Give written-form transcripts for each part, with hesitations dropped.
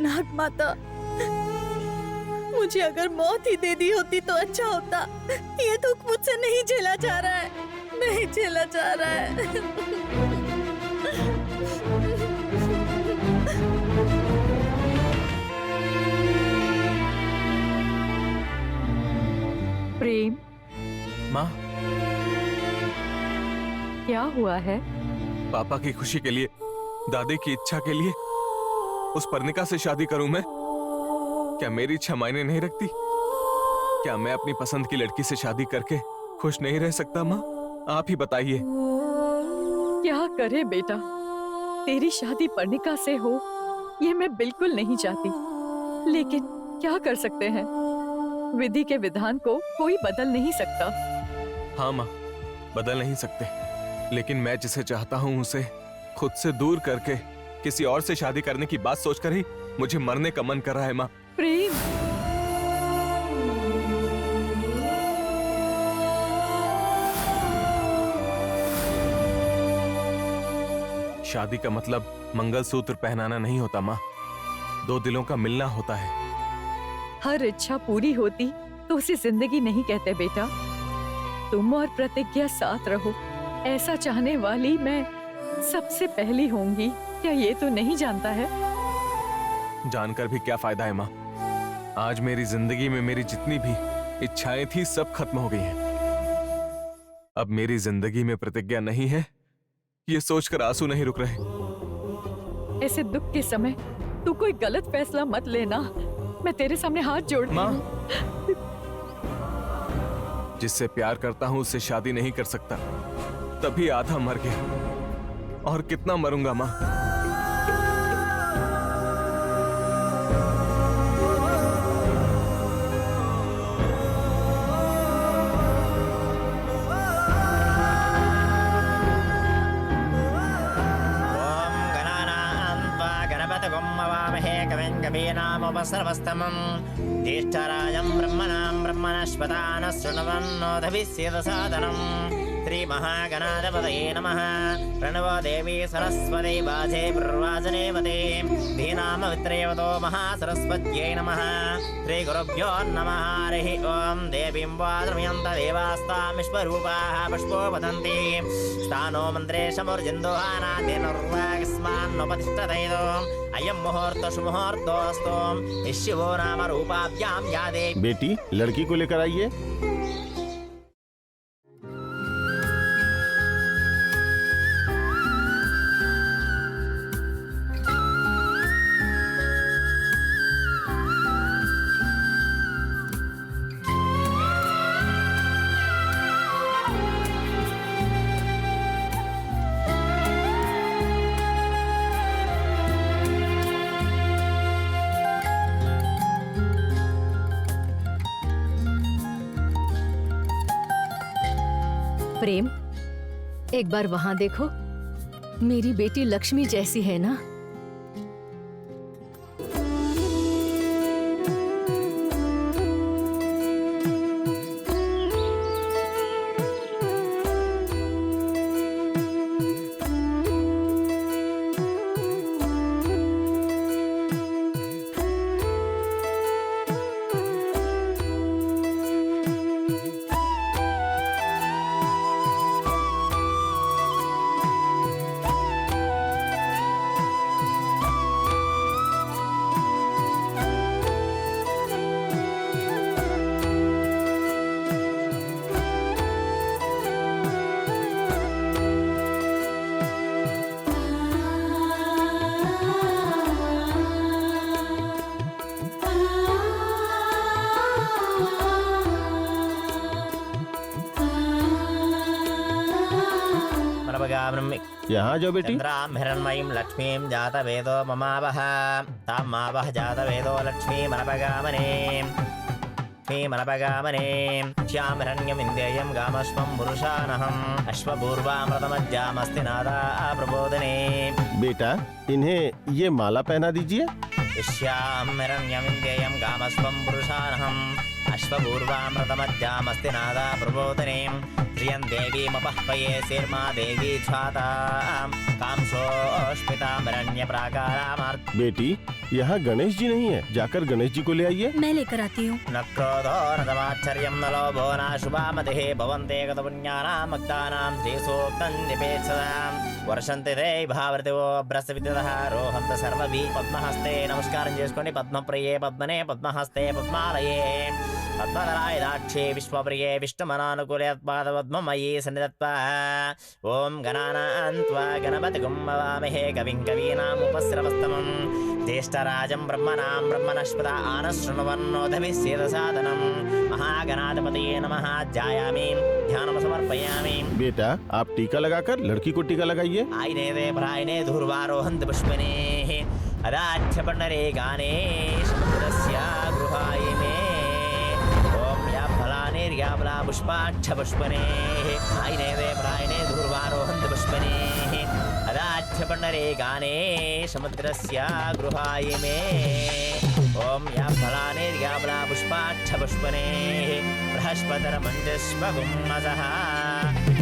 नाग माता, मुझे अगर मौत ही दे दी होती तो अच्छा होता। ये दुख मुझसे नहीं झेला जा रहा है, नहीं झेला जा रहा है। प्रेम, माँ, क्या हुआ है? पापा की खुशी के लिए, दादी की इच्छा के लिए उस पर्णिका से शादी करूं मैं? क्या मेरी इच्छा मायने नहीं रखती? क्या मैं अपनी पसंद की लड़की से शादी करके खुश नहीं रह सकता? माँ, आप ही बताइए। क्या करे बेटा, तेरी शादी पर्णिका से हो ये मैं बिल्कुल नहीं चाहती, लेकिन क्या कर सकते हैं, विधि के विधान को कोई बदल नहीं सकता। हाँ माँ, बदल नहीं सकते, लेकिन मैं जिसे चाहता हूँ उसे खुद से दूर करके किसी और से शादी करने की बात सोचकर ही मुझे मरने का मन कर रहा है। माँ, प्रेम, शादी का मतलब मंगलसूत्र पहनाना नहीं होता माँ, दो दिलों का मिलना होता है। हर इच्छा पूरी होती तो उसे जिंदगी नहीं कहते बेटा। तुम और प्रतिज्ञा साथ रहो, ऐसा चाहने वाली मैं सबसे पहली होंगी। क्या ये तो नहीं जानता है? जानकर भी क्या फायदा है माँ, आज मेरी जिंदगी में मेरी जितनी भी इच्छाएं थी सब खत्म हो गई हैं। अब मेरी जिंदगी में प्रतिज्ञा नहीं है, ये सोचकर आंसू नहीं रुक रहे। ऐसे दुख के समय तू कोई गलत फैसला मत लेना, मैं तेरे सामने हाथ जोड़ती माँ, हूँ। जिससे प्यार करता हूँ उससे शादी नहीं कर सकता, तभी आधा मर गया, और कितना मरूंगा माँ। सर्वस्तमं ज्येष्ठराजं ब्रह्मणां ब्रह्मणस्पतानः शृण्वन्नोदभिस्येदसादनम् श्रीमहागणाधिपतये नमः। प्रणवो देवी सरस्वती वाजे प्रवाजनेवते धीनामवित्रयवतो महासरस्वत्यै नमः। श्रीगुरुभ्यो नमः। हरिः ओं। देवीं वाद्रमयन्त देवास्तामिश्वरूपाः पुष्पो वदन्ति स्थानो मन्त्रे शमुर्जिन्दुहानादेनुर्वागस्मान्नुपतिष्ठतैदो अयं मुहूर्त सुमुहूर्तोऽस्तु। शिवो नाम रूपाभ्यां या देवी। बेटी, लड़की को लेकर आइए। प्रेम, एक बार वहां देखो, मेरी बेटी लक्ष्मी जैसी है ना? यहाँ जो बेटी। चंद्रां हिरण्मयीं लक्ष्मीं जातवेदो ममावह तामावह जातवेदो लक्ष्मीमनपगामने श्याम हिरण्यमिन्देयं गामश्वं पुरुषानहम् अश्वपूर्वामृतमज्जामस्ति नादा प्रबोधने। बेटा, इन्हें ये माला पहना दीजिए। श्याम हिरण्यमिन्देयं गामश्वं पुरुषानहम् अश्वपूर्वामृतमज्जामस्ति नादा प्रबोधने। श्रियं देवीमपह्वये शिर्मा देवी छातां कांसो पुष्पितामरण्य प्राकारामर्थ बेटी, यहाँ गणेश जी नहीं है, जाकर गणेश जी को ले आइए। मैं लेकर आती हूँ। न क्रोधो न तमाश्चर्यं न लोभो न शुभामतिः भवन्ते गतपुण्यानां मग्धानां श्रीसूक्तं निपेत्सदां वर्षन्ते ते भावृतिवो भ्रष्टविद्युतः रोहन्त सर्वभिः पद्महस्ते नमस्कारं చేసుకోండి పద్మప్రియే పద్మనే పద్మహస్తే పద్మాలయే పద్మధరాయ దాక్షే విశ్వప్రియే విష్ణుమనానుకూలే పాదపద్మమయీ సన్నిధత్వా ఓం గణానాన్త్వా గణపతిగుం భవామహే కవిం కవీనాముపస్రవస్తమం జ్యేష్ఠరాజం బ్రహ్మణాం బ్రహ్మణస్పత ఆనశృణవన్నోదభిస్సేదసాదనం महागणाधिपतये नमः ध्यायामि ध्यानं समर्पयामि। बेटा, आप टीका लगाकर लड़की को टीका लगाइए। आयने दे प्रायने धूर्वारोहन्त पुष्पनेः अदाच्छपन्नरे गाने समुद्रस्य गृहायिमे ॐ या फलानिर्याबला पुष्पाच्छ पुष्पनेः आयने दे प्रायने धूर्वारोहन्त पुष्पनेः अदाच्छपन्नरे गाने समुद्रस्य गृहायिमे ओम या फलानिर्याबला पुष्पाच्छ पुष्पनेः बृहस्पतिर्मञ्जस्वगुम्मसः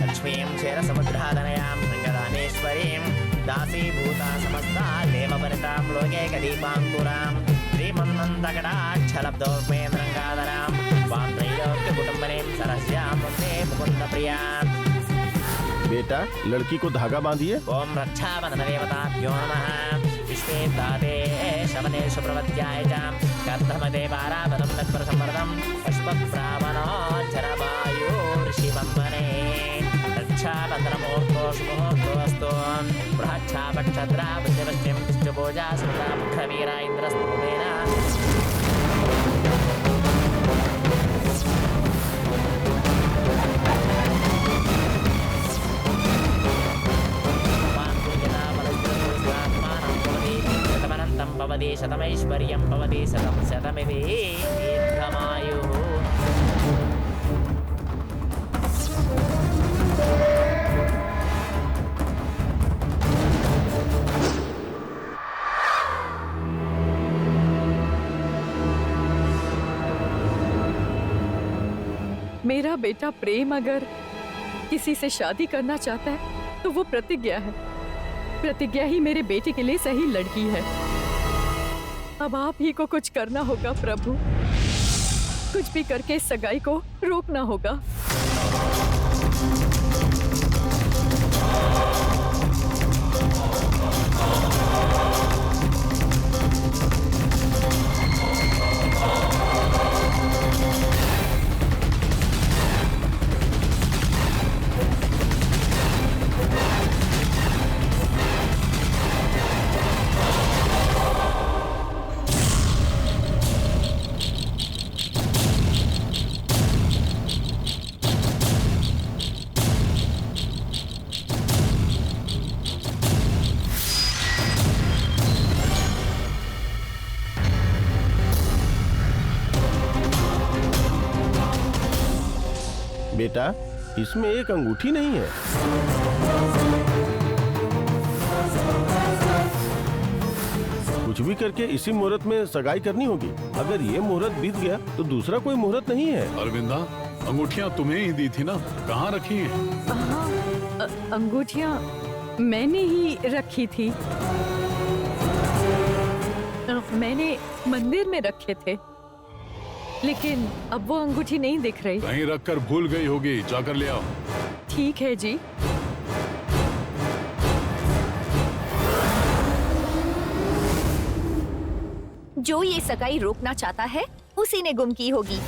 लक्ष्मीं क्षीरसमुद्राधनयां शृङ्गदानेश्वरीं दासीभूता समस्ता देवपरितां लोकैकदीपाङ्कुरां श्रीमन्नन्दकटाक्षलब्धोपेन्द्रङ्गाधरां वां त्रैलोक्यकुटुम्बनीं सरस्यां वन्दे मुकुन्दप्रियां। बेटा, लड़की को धागा बांधिए। ओम रक्षाबन्धनदेवताभ्यो नमः विश्वेदाते शमनेषु प्रवत्याय च कर्धमदे पारावतं तत्परसम्मर्दं पुष्पप्रावणोच्चरवायुर्षिवन्दने रक्षाबन्धनमुहूर्तो शुभमुहूर्तोऽस्तु बृहच्छापक्षद्रावृत्यवश्यं कृष्णपूजा सुता मुखवीरा इन्द्रस्तुमेन भवति शतमैश्वर्यं भवति शतं शतमिति दीर्घमायुः। मेरा बेटा प्रेम अगर किसी से शादी करना चाहता है तो वो प्रतिज्ञा है। प्रतिज्ञा ही मेरे बेटे के लिए सही लड़की है। अब आप ही को कुछ करना होगा प्रभु, कुछ भी करके इस सगाई को रोकना होगा। बेटा, इसमें एक अंगूठी नहीं है। कुछ भी करके इसी मुहूर्त में सगाई करनी होगी। अगर ये मुहूर्त बीत गया तो दूसरा कोई मुहूर्त नहीं है। अरविंदा, अंगूठियाँ तुम्हें ही दी थी ना, कहाँ रखी हैं? हाँ, अंगूठियाँ मैंने ही रखी थी। मैंने मंदिर में रखे थे, लेकिन अब वो अंगूठी नहीं दिख रही। कहीं रखकर भूल गई होगी, जाकर ले आओ। ठीक है जी। जो ये सगाई रोकना चाहता है उसी ने गुम की होगी।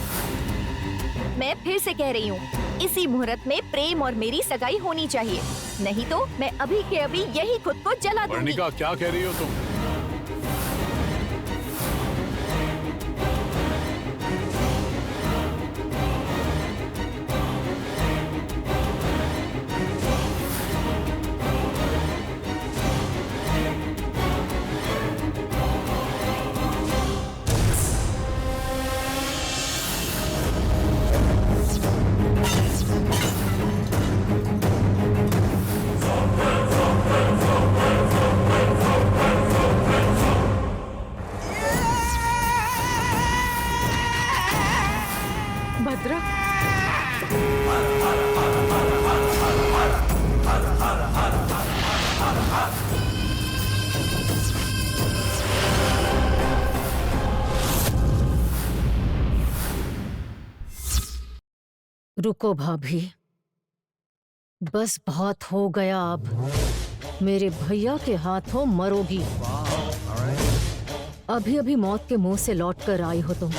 मैं फिर से कह रही हूँ, इसी मुहूर्त में प्रेम और मेरी सगाई होनी चाहिए, नहीं तो मैं अभी के अभी यही खुद को जला दूंगी। वर्णिका, क्या कह रही हो तुम? भद्रा, रुको भाभी, बस बहुत हो गया अब। मेरे भैया के हाथों मरोगी। अभी अभी मौत के मुंह से लौट कर आई हो तुम।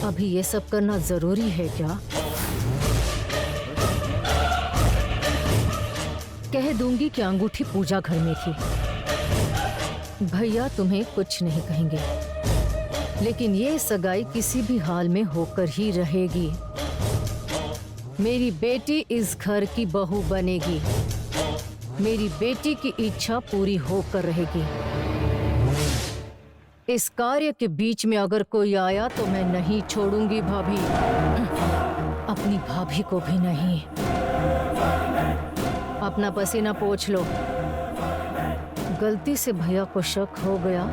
अभी ये सब करना जरूरी है क्या? कह दूंगी कि अंगूठी पूजा घर में थी। भैया तुम्हें कुछ नहीं कहेंगे, लेकिन ये सगाई किसी भी हाल में होकर ही रहेगी। मेरी बेटी इस घर की बहू बनेगी। मेरी बेटी की इच्छा पूरी होकर रहेगी। इस कार्य के बीच में अगर कोई आया तो मैं नहीं छोड़ूंगी भाभी, अपनी भाभी को भी नहीं। अपना पसीना पोंछ लो। गलती से भैया को शक हो गया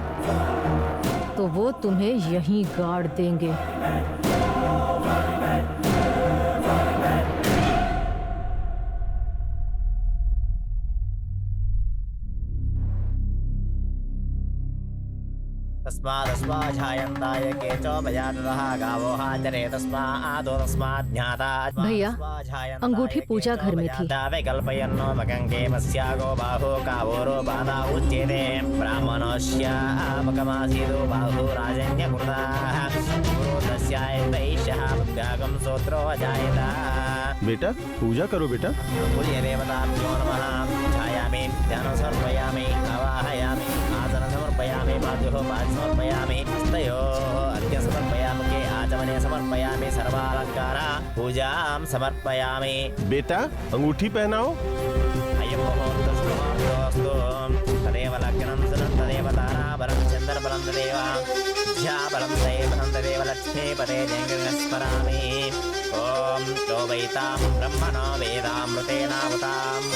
तो वो तुम्हें यहीं गाड़ देंगे। तस्मादस्माझायन्ताय केचो भयातः गावो हाजरे तस्मादो तस्मात् ज्ञाता भैया, अंगूठी पूजा घर में थी। वैकल्पयन्नो मकंके मस्यागो बाहु कावोरो बाधा उच्यते ब्राह्मणस्य अपकमासीदो बाहु राजन्यकृताः गुरुदस्याय वैश्यः बुद्ध्यागम सोत्रो जायता। बेटा पूजा करो बेटा। पूज्य देवताभ्यो नमः। ध्यायामि, ध्यानं समर्पयामि, आवाहयामि, आसनं समर्पयामि, पाद्योः पाद्य समर्पयामि, हस्तयोः अर्घ्यं समर्पयामि, के आचमने समर्पयामि, सर्वालंकार पूजां समर्पयामि। बेटा अंगूठी पहनाओ। अयं मुहूर्तस्तु तदेव लग्नं सुनं तदेव ताराबलं चन्द्रबलं तदेव ज्याबलं दैवनं तदेव लक्ष्मीपते जयं स्मरामि। ॐ यो वैतां ब्रह्मणो वेदामृतेनावताम्।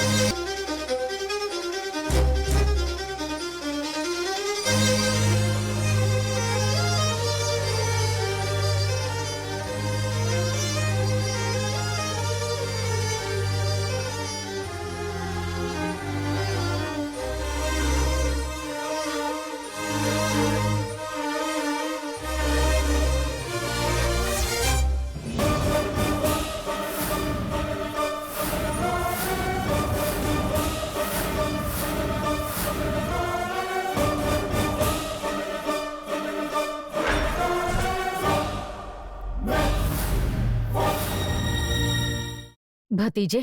भतीजे,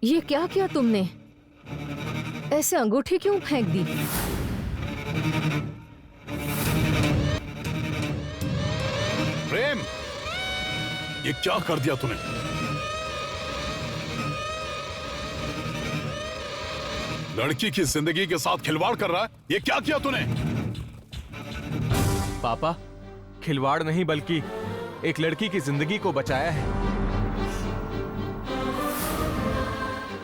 ये क्या किया तुमने? ऐसे अंगूठी क्यों फेंक दी? प्रेम, ये क्या कर दिया तूने? लड़की की जिंदगी के साथ खिलवाड़ कर रहा है। ये क्या किया तूने? पापा, खिलवाड़ नहीं बल्कि एक लड़की की जिंदगी को बचाया है।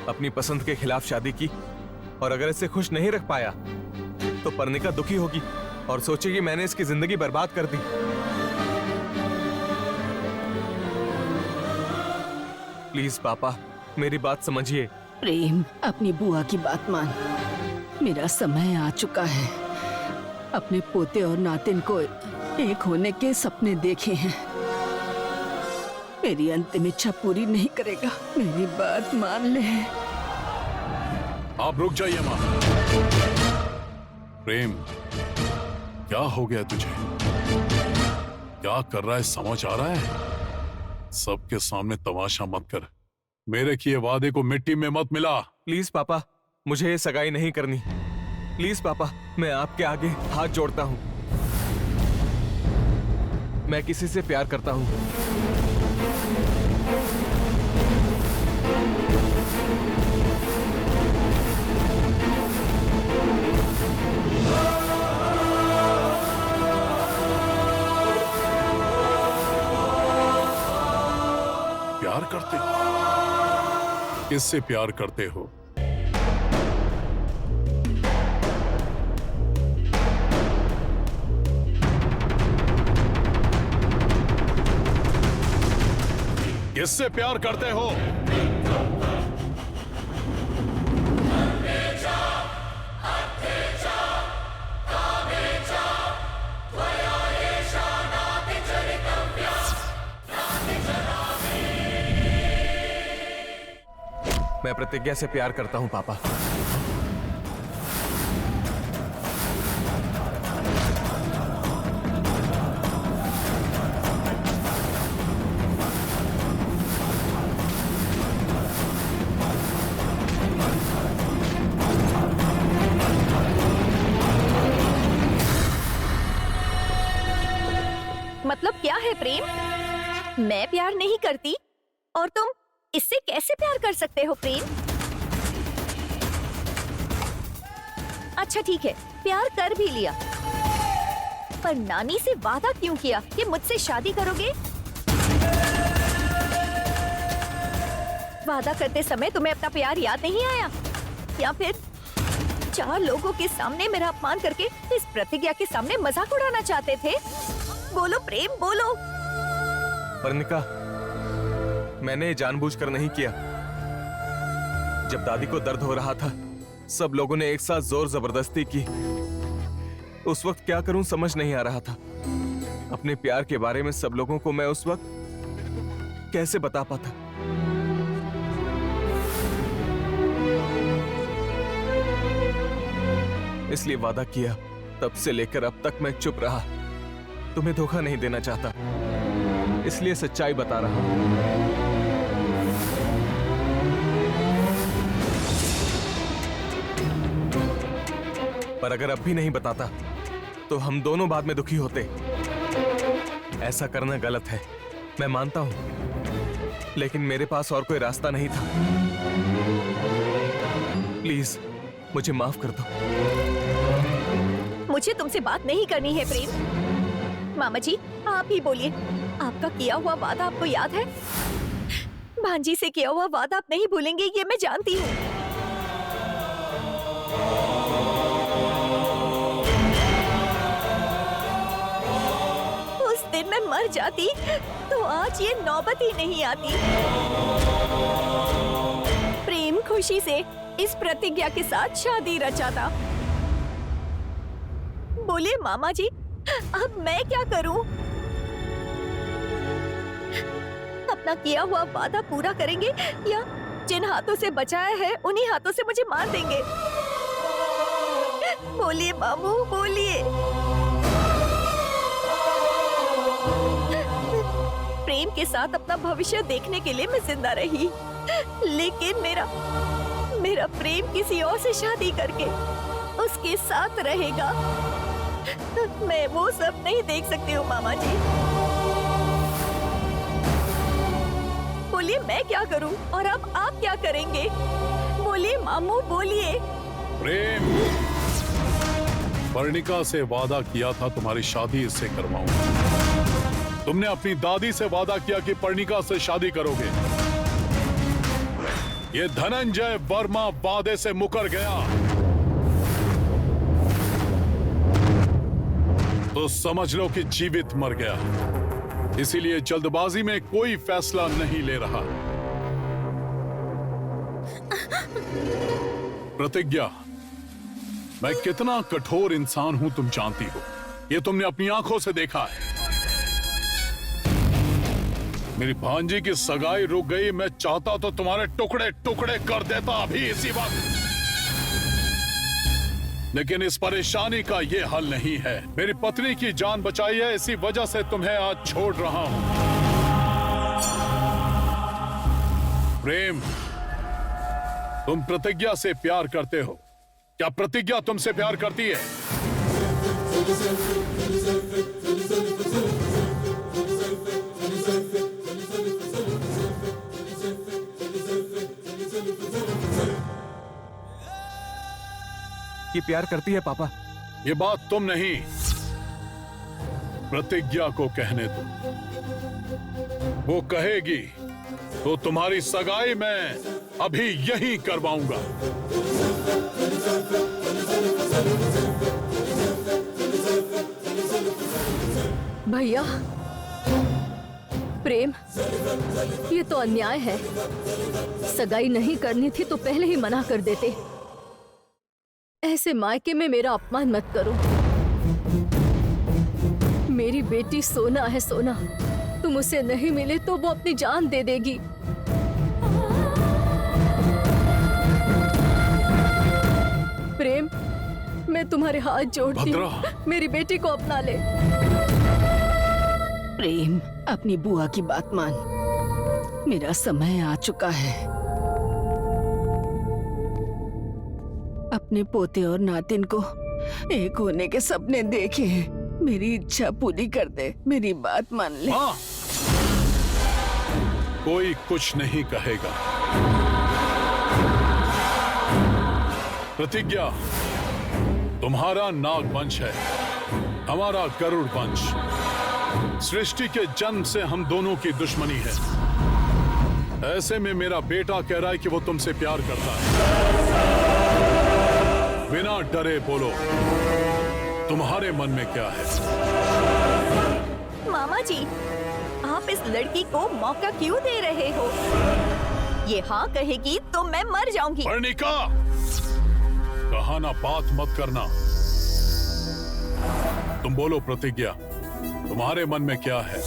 अपनी पसंद के खिलाफ शादी की और अगर इसे खुश नहीं रख पाया तो पर्णिका दुखी होगी और सोचेगी मैंने इसकी जिंदगी बर्बाद कर दी। प्लीज पापा, मेरी बात समझिए। प्रेम, अपनी बुआ की बात मान। मेरा समय आ चुका है। अपने पोते और नातिन को एक होने के सपने देखे हैं। मेरी अंतिम इच्छा पूरी नहीं करेगा। मेरी बात मान ले। आप रुक जाइए माँ। प्रेम, क्या हो गया तुझे? क्या कर रहा है समझ आ रहा है? सबके सामने तमाशा मत कर। मेरे किए वादे को मिट्टी में मत मिला। प्लीज पापा, मुझे ये सगाई नहीं करनी। प्लीज पापा, मैं आपके आगे हाथ जोड़ता हूँ। मैं किसी से प्यार करता हूँ। प्यार करते हो? किससे प्यार करते हो? किससे प्यार करते हो? प्रतिज्ञा से प्यार करता हूँ पापा। मतलब क्या है प्रेम? मैं प्यार नहीं करती और तुम इससे कैसे प्यार कर सकते हो प्रेम? अच्छा ठीक है, प्यार कर भी लिया, पर नानी से वादा क्यों किया कि मुझसे शादी करोगे? वादा करते समय तुम्हें अपना प्यार याद नहीं आया? या फिर 4 लोगों के सामने मेरा अपमान करके इस प्रतिज्ञा के सामने मजाक उड़ाना चाहते थे? बोलो प्रेम, बोलो। पर्णिका, मैंने जानबूझकर नहीं किया। जब दादी को दर्द हो रहा था, सब लोगों ने एक साथ जोर जबरदस्ती की। उस वक्त क्या करूं समझ नहीं आ रहा था। अपने प्यार के बारे में सब लोगों को मैं उस वक्त कैसे बता पाता। इसलिए वादा किया, तब से लेकर अब तक मैं चुप रहा। तुम्हें धोखा नहीं देना चाहता, इसलिए सच्चाई बता रहा हूं। पर अगर अब भी नहीं बताता तो हम दोनों बाद में दुखी होते। ऐसा करना गलत है, मैं मानता हूं, लेकिन मेरे पास और कोई रास्ता नहीं था। प्लीज मुझे माफ कर दो। मुझे तुमसे बात नहीं करनी है प्रेम। मामा जी, आप ही बोलिए, आपका किया हुआ वादा आपको याद है? भांजी से किया हुआ वादा आप नहीं भूलेंगे, ये मैं जानती हूँ। उस दिन मैं मर जाती तो आज ये नौबत ही नहीं आती। प्रेम खुशी से इस प्रतिज्ञा के साथ शादी रचाता। बोलिए मामा जी, अब मैं क्या करूं? अपना किया हुआ वादा पूरा करेंगे या जिन हाथों से बचाया है उन्हीं हाथों से मुझे मार देंगे? बोलिए मामू, बोलिए। प्रेम के साथ अपना भविष्य देखने के लिए मैं जिंदा रही, लेकिन मेरा प्रेम किसी और से शादी करके उसके साथ रहेगा। मैं वो सब नहीं देख सकती हूँ मामा जी। बोलिए मैं क्या करूँ और अब आप क्या करेंगे? बोलिए मामू, बोलिए। प्रेम, पर्णिका से वादा किया था तुम्हारी शादी इससे करवाऊंगा। तुमने अपनी दादी से वादा किया कि पर्णिका से शादी करोगे। ये धनंजय वर्मा वादे से मुकर गया तो समझ लो कि जीवित मर गया। इसीलिए जल्दबाजी में कोई फैसला नहीं ले रहा। प्रतिज्ञा, मैं कितना कठोर इंसान हूं तुम जानती हो, ये तुमने अपनी आंखों से देखा है। मेरी भांजी की सगाई रुक गई, मैं चाहता तो तुम्हारे टुकड़े टुकड़े कर देता अभी इसी वक्त, लेकिन इस परेशानी का ये हल नहीं है। मेरी पत्नी की जान बचाई है, इसी वजह से तुम्हें आज छोड़ रहा हूं। प्रेम, तुम प्रतिज्ञा से प्यार करते हो, क्या प्रतिज्ञा तुमसे प्यार करती है? ये प्यार करती है पापा। ये बात तुम नहीं, प्रतिज्ञा को कहने दो। वो कहेगी तो तुम्हारी सगाई मैं अभी यहीं करवाऊंगा। भैया, प्रेम, ये तो अन्याय है। सगाई नहीं करनी थी तो पहले ही मना कर देते। ऐसे मायके में मेरा अपमान मत करो। मेरी बेटी सोना है, सोना। तुम उसे नहीं मिले तो वो अपनी जान दे देगी। मैं तुम्हारे हाथ जोड़ती हूँ, भद्रा। मेरी बेटी को अपना ले। प्रेम, अपनी बुआ की बात मान। मेरा समय आ चुका है। अपने पोते और नातिन को एक होने के सपने देखे हैं। मेरी इच्छा पूरी कर दे, मेरी बात मान ले। हाँ, कोई कुछ नहीं कहेगा। प्रतिज्ञा, तुम्हारा नाग वंश है, हमारा गरुड़ वंश। सृष्टि के जन्म से हम दोनों की दुश्मनी है। ऐसे में मेरा बेटा कह रहा है कि वो तुमसे प्यार करता है। बिना डरे बोलो, तुम्हारे मन में क्या है? मामा जी, आप इस लड़की को मौका क्यों दे रहे हो? ये हाँ कहेगी तो मैं मर जाऊंगी। वर्णिका, कहा ना बात मत करना। तुम बोलो प्रतिज्ञा, तुम्हारे मन में क्या है?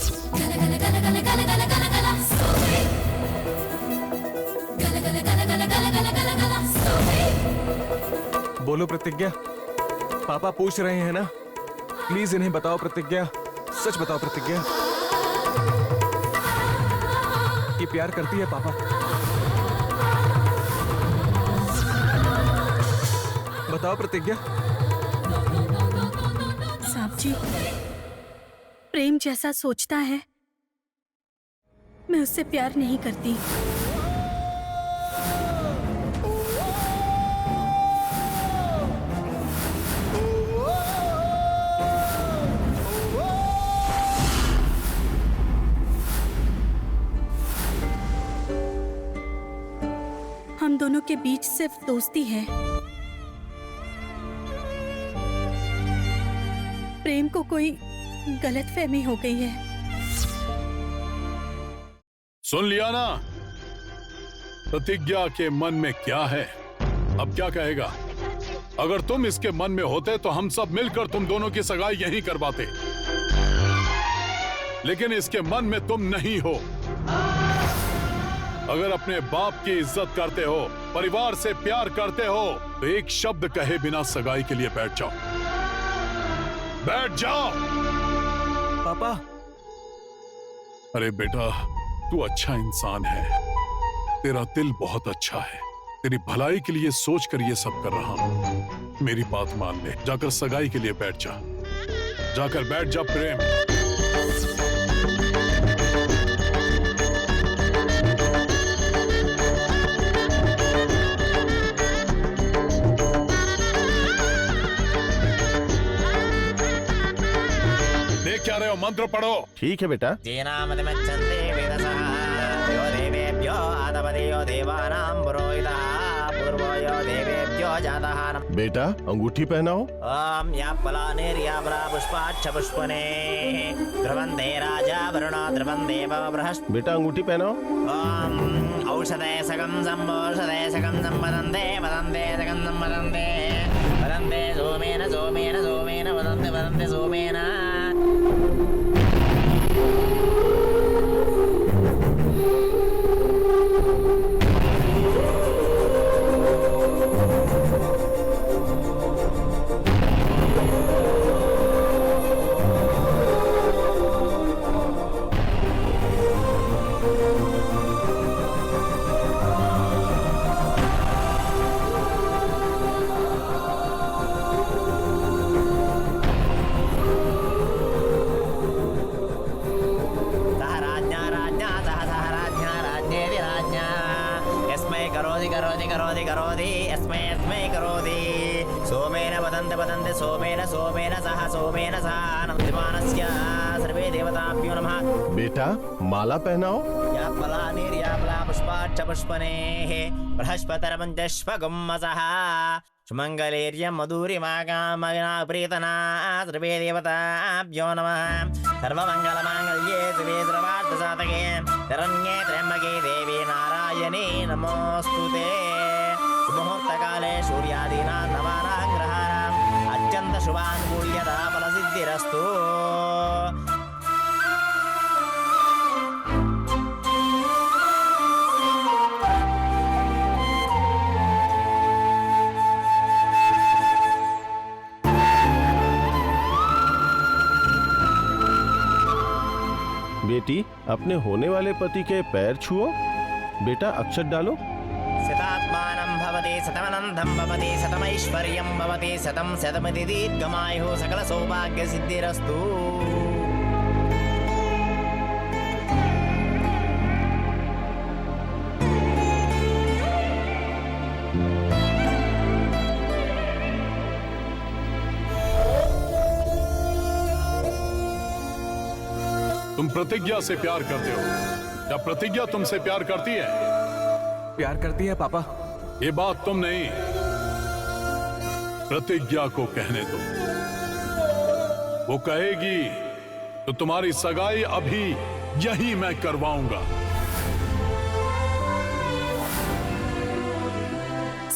बोलो प्रतिज्ञा, पापा पूछ रहे हैं ना, प्लीज इन्हें बताओ प्रतिज्ञा, सच बताओ प्रतिज्ञा कि प्यार करती है पापा। बताओ प्रतिज्ञा। साहब जी, प्रेम जैसा सोचता है मैं उससे प्यार नहीं करती। हम दोनों के बीच सिर्फ दोस्ती है। प्रेम को कोई गलतफहमी हो गई है। सुन लिया ना, प्रतिज्ञा के मन में क्या है? अब क्या कहेगा? अगर तुम इसके मन में होते तो हम सब मिलकर तुम दोनों की सगाई यहीं करवाते, लेकिन इसके मन में तुम नहीं हो। अगर अपने बाप की इज्जत करते हो, परिवार से प्यार करते हो, तो एक शब्द कहे बिना सगाई के लिए बैठ जाओ। बैठ जाओ। पापा। अरे बेटा, तू अच्छा इंसान है, तेरा दिल बहुत अच्छा है, तेरी भलाई के लिए सोचकर ये सब कर रहा हूं। मेरी बात मान ले, जाकर सगाई के लिए बैठ जा, जाकर बैठ जा प्रेम। देख क्या रहे हो? मंत्र पढ़ो। ठीक है बेटा। जीनामतिमच्छन्ते वेदसः यो देवेभ्यो आदपदेयो देवानां पुरोहितः पूर्वो यो देवेभ्यो जातः। बेटा अंगूठी पहनाओ। ॐ यापलानिर्यापला पुष्पाच्छ पुष्पने ध्रुवन्ते राजा वरुणो ध्रुवन्ते बृहस्पतिः। बेटा अंगूठी पहनाओ। ॐ औषधे सकं सम्भोषधे सकं सम्पदन्ते वदन्ते सकं सम्पदन्ते वदन्ते सोमेन सोमेन सोमेन वदन्ते वदन्ते सोमेन। सोमेन वदन्ते वदन्ते सोमेन सोमेन सह नमस्मानस्य सर्वे देवताभ्यो नमः। बेटा माला पहनाओ। यापलानिर्यापला पुष्पाच्छ पुष्पनेः बृहस्पतिर्मञ्जस्पगुम्मसः सुमङ्गलेर्यं मधुरिमागामगना प्रीतना सर्वे देवताभ्यो नमः। सर्वमङ्गलमाङ्गल्ये शिवे सर्वार्थसाधके शरण्ये त्र्यम्बके देवी नारायणी नमोऽस्तुते। मुहूर्तकाले सूर्यादीनां नवानां ग्रहाणाम् अत्यन्त शुभानुकूल्यता फलसिद्धिरस्तु। बेटी, अपने होने वाले पति के पैर छुओ। बेटा अक्षत डालो। शतात्मानं भवति शतमनन्तं भवति शतमैश्वर्यं भवति शतं शतमिति दीर्घमायुः सकल सौभाग्य सिद्धिरस्तु। तुम प्रतिज्ञा से प्यार करते हो या प्रतिज्ञा तुमसे प्यार करती है? प्यार करती है पापा। ये बात तुम नहीं, प्रतिज्ञा को कहने दो। वो कहेगी तो तुम्हारी सगाई अभी यही मैं करवाऊंगा।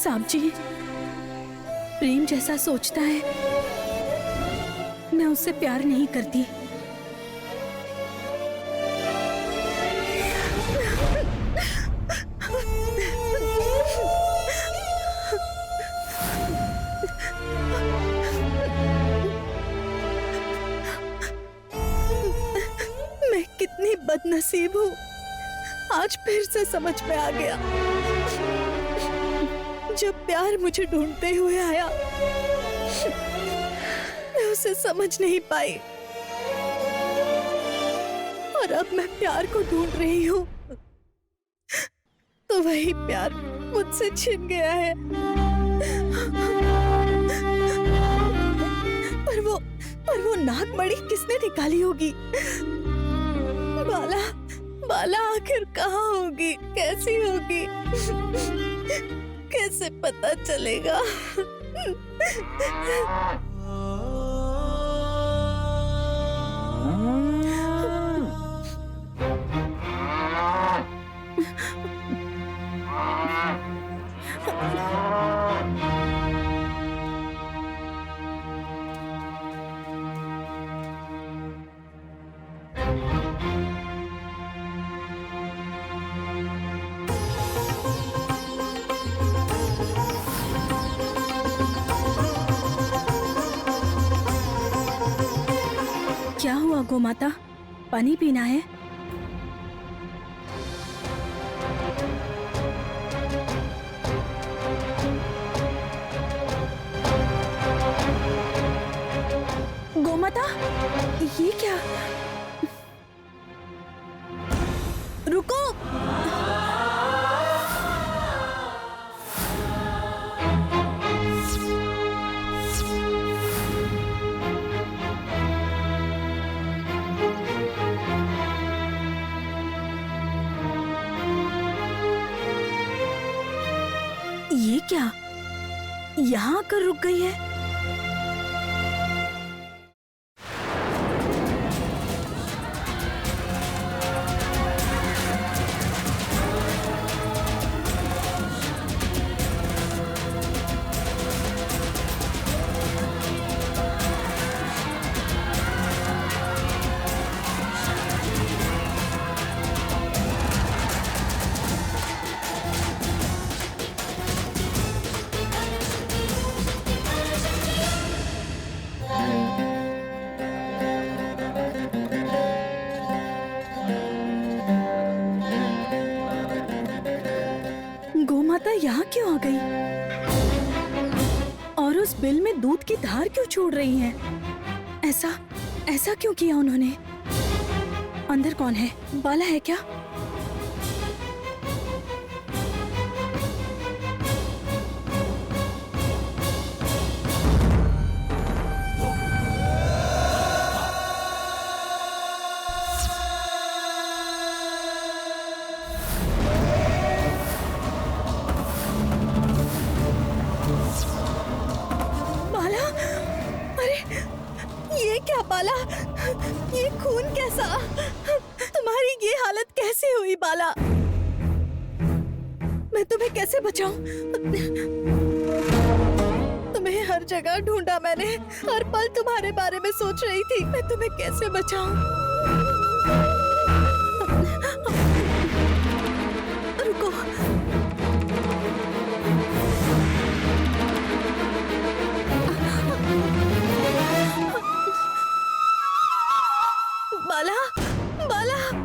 साहब जी, प्रेम जैसा सोचता है, मैं उससे प्यार नहीं करती। मैं कितनी बदनसीब हूँ, आज फिर से समझ में आ गया। जब प्यार मुझे ढूंढते हुए आया, मैं उसे समझ नहीं पाई, और अब मैं प्यार को ढूंढ रही हूँ, तो वही प्यार मुझसे छिन गया है। पर वो नागमणि किसने निकाली होगी? बाला, बाला आखिर कहाँ होगी, कैसी होगी, कैसे पता चलेगा? क्या हुआ गोमाता, पानी पीना है? गोमाता, ये क्या? रुको! ये क्या? यहाँ आकर रुक गई है? गोमाता यहाँ क्यों आ गई? और उस बिल में दूध की धार क्यों छोड़ रही हैं? ऐसा क्यों किया उन्होंने? अंदर कौन है? बाला है क्या? बाला, ये खून कैसा? तुम्हारी ये हालत कैसे हुई बाला? मैं तुम्हें कैसे बचाऊं? तुम्हें हर जगह ढूंढा मैंने, हर पल तुम्हारे बारे में सोच रही थी। मैं तुम्हें कैसे बचाऊं? रुको, बाला, बाला।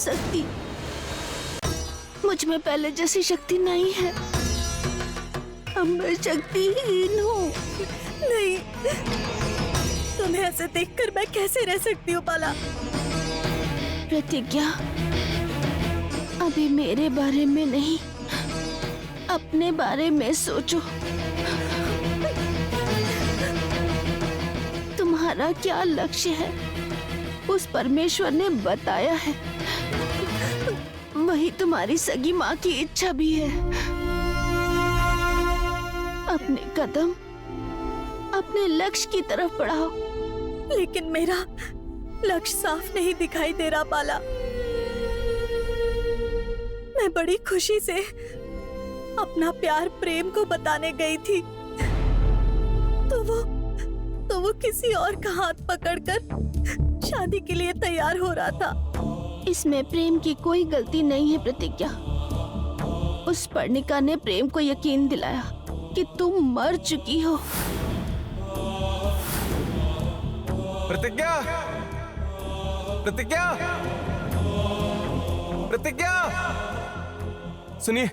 सकती। मुझ में पहले जैसी शक्ति नहीं है। अब मैं शक्तिहीन हूँ। नहीं, तुम्हें ऐसे देखकर मैं कैसे रह सकती हूँ बाला? प्रतिज्ञा, अभी मेरे बारे में नहीं, अपने बारे में सोचो। तुम्हारा क्या लक्ष्य है, उस परमेश्वर ने बताया है। वही तुम्हारी सगी माँ की इच्छा भी है। अपने कदम अपने लक्ष्य की तरफ बढ़ाओ। लेकिन मेरा लक्ष्य साफ नहीं दिखाई दे रहा बाला। मैं बड़ी खुशी से अपना प्यार प्रेम को बताने गई थी, तो वो किसी और का हाथ पकड़कर शादी के लिए तैयार हो रहा था। इसमें प्रेम की कोई गलती नहीं है प्रतिज्ञा। उस पर्णिका ने प्रेम को यकीन दिलाया कि तुम मर चुकी हो। प्रतिज्ञा, प्रतिज्ञा, प्रतिज्ञा, सुनिए,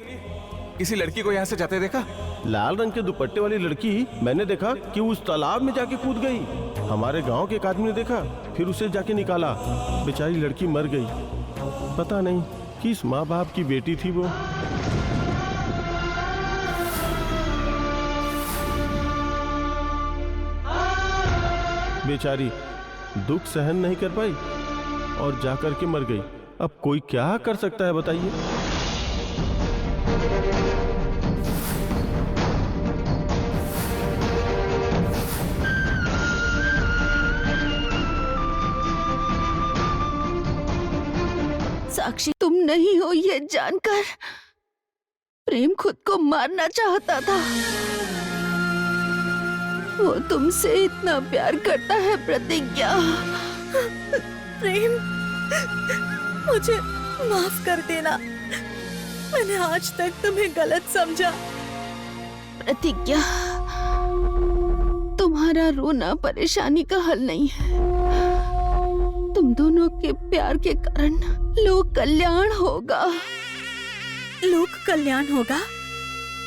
किसी लड़की को यहाँ से जाते देखा? लाल रंग के दुपट्टे वाली लड़की मैंने देखा कि उस तालाब में जाके कूद गई। हमारे गांव के एक आदमी ने देखा, फिर उसे जाके निकाला। बेचारी लड़की मर गई। पता नहीं किस माँ बाप की बेटी थी वो। बेचारी दुख सहन नहीं कर पाई और जाकर के मर गई। अब कोई क्या कर सकता है बताइए? साक्षी, तुम नहीं हो ये जानकर प्रेम खुद को मारना चाहता था। वो तुमसे इतना प्यार करता है प्रतिज्ञा। प्रेम, मुझे माफ कर देना। मैंने आज तक तुम्हें गलत समझा। प्रतिज्ञा, तुम्हारा रोना परेशानी का हल नहीं है। तुम दोनों के प्यार के कारण लोक कल्याण होगा। लोक कल्याण होगा?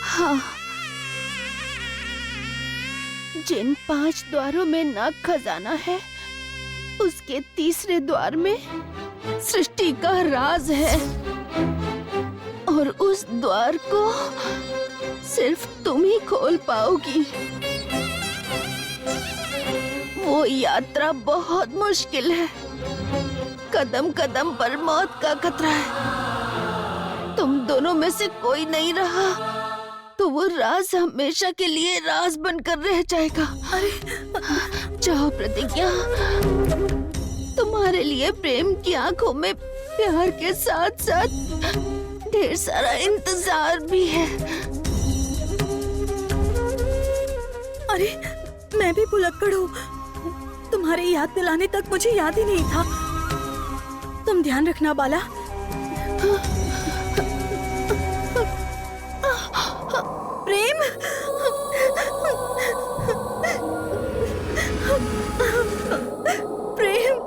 हाँ। जिन 5 द्वारों में नाग खजाना है, उसके तीसरे द्वार में सृष्टि का राज है, और उस द्वार को सिर्फ तुम ही खोल पाओगी। वो यात्रा बहुत मुश्किल है। कदम कदम पर मौत का खतरा है। तुम दोनों में से कोई नहीं रहा तो वो राज हमेशा के लिए राज बनकर रह जाएगा। अरे जाओ प्रतिज्ञा, तुम्हारे लिए प्रेम की आंखों में प्यार के साथ साथ ढेर सारा इंतजार भी है। अरे मैं भी भुलक्कड़ हूँ। तुम्हारे याद दिलाने तक मुझे याद ही नहीं था। तुम ध्यान रखना बाला। प्रेम, प्रेम,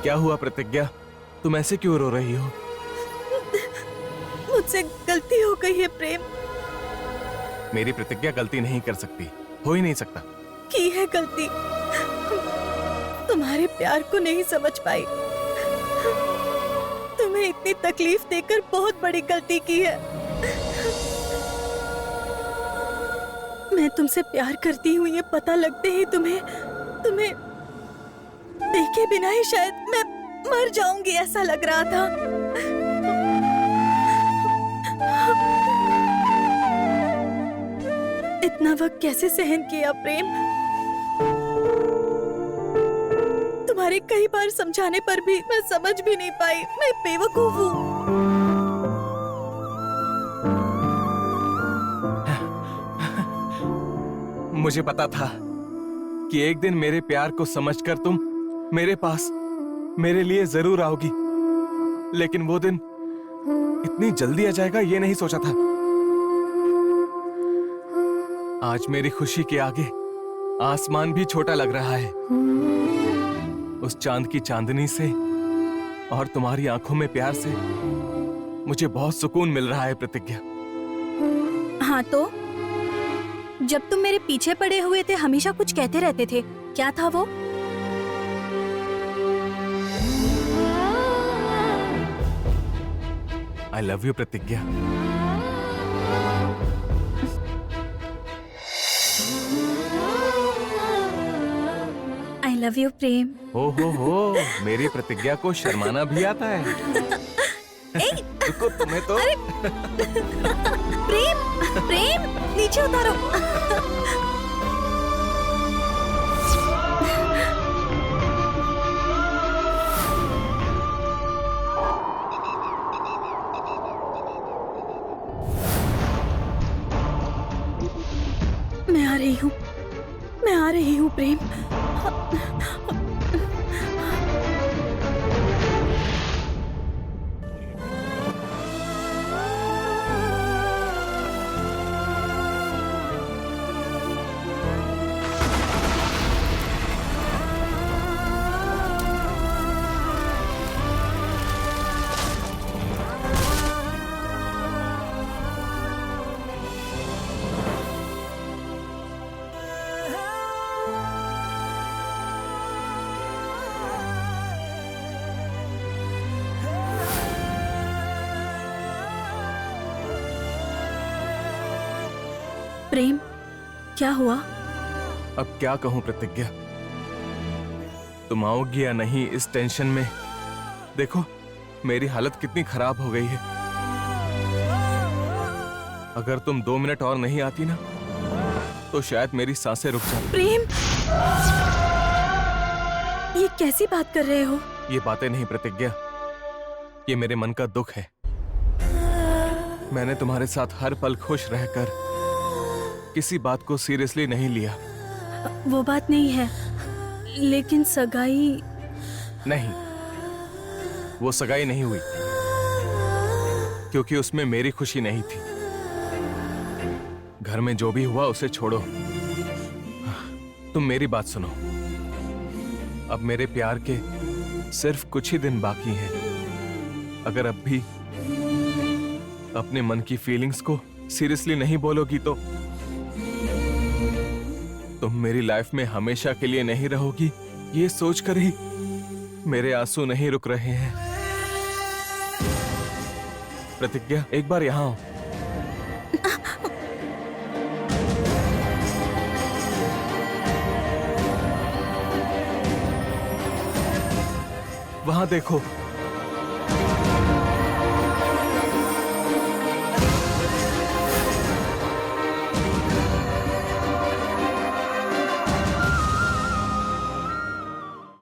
क्या हुआ प्रतिज्ञा? तुम ऐसे क्यों रो रही हो? मुझसे गलती हो गई है प्रेम। मेरी प्रतिज्ञा गलती नहीं कर सकती, हो ही नहीं सकता। की है गलती। तुम्हारे प्यार को नहीं समझ पाई। तुम्हें इतनी तकलीफ देकर बहुत बड़ी गलती की है। मैं तुमसे प्यार करती हूँ ये पता लगते ही तुम्हें देखे बिना ही शायद मैं मर जाऊंगी ऐसा लग रहा था। इतना वक्त कैसे सहन किया प्रेम? तुम्हारे कई बार समझाने पर भी मैं समझ भी नहीं पाई। मैं बेवकूफ हूँ। मुझे पता था कि एक दिन मेरे प्यार को समझकर तुम मेरे पास मेरे लिए जरूर आओगी, लेकिन वो दिन इतनी जल्दी आ जाएगा ये नहीं सोचा था। आज मेरी खुशी के आगे आसमान भी छोटा लग रहा है। उस चांद की चांदनी से और तुम्हारी आंखों में प्यार से मुझे बहुत सुकून मिल रहा है प्रतिज्ञा। हाँ तो जब तुम मेरे पीछे पड़े हुए थे हमेशा कुछ कहते रहते थे, क्या था वो? आई लव यू प्रतिज्ञा। आई लव यू प्रेम। हो, मेरी प्रतिज्ञा को शर्माना भी आता है। रुको, तुम्हें तो प्रेम प्रेम नीचे उतारो। मैं आ रही हूँ, मैं आ रही हूँ प्रेम। प्रेम क्या हुआ? अब क्या कहूं प्रतिज्ञा, तुम आओगी या नहीं इस टेंशन में देखो मेरी हालत कितनी खराब हो गई है। अगर तुम 2 मिनट और नहीं आती ना तो शायद मेरी सांसें रुक जाती। प्रेम, ये कैसी बात कर रहे हो? ये बातें नहीं प्रतिज्ञा, ये मेरे मन का दुख है। मैंने तुम्हारे साथ हर पल खुश रहकर किसी बात को सीरियसली नहीं लिया। वो बात नहीं है, लेकिन सगाई नहीं, वो सगाई नहीं हुई क्योंकि उसमें मेरी खुशी नहीं थी। घर में जो भी हुआ उसे छोड़ो, तुम मेरी बात सुनो। अब मेरे प्यार के सिर्फ कुछ ही दिन बाकी हैं। अगर अब भी अपने मन की फीलिंग्स को सीरियसली नहीं बोलोगी तो तुम मेरी लाइफ में हमेशा के लिए नहीं रहोगी, ये सोचकर ही मेरे आंसू नहीं रुक रहे हैं। प्रतिज्ञा, एक बार यहां आओ। वहां देखो,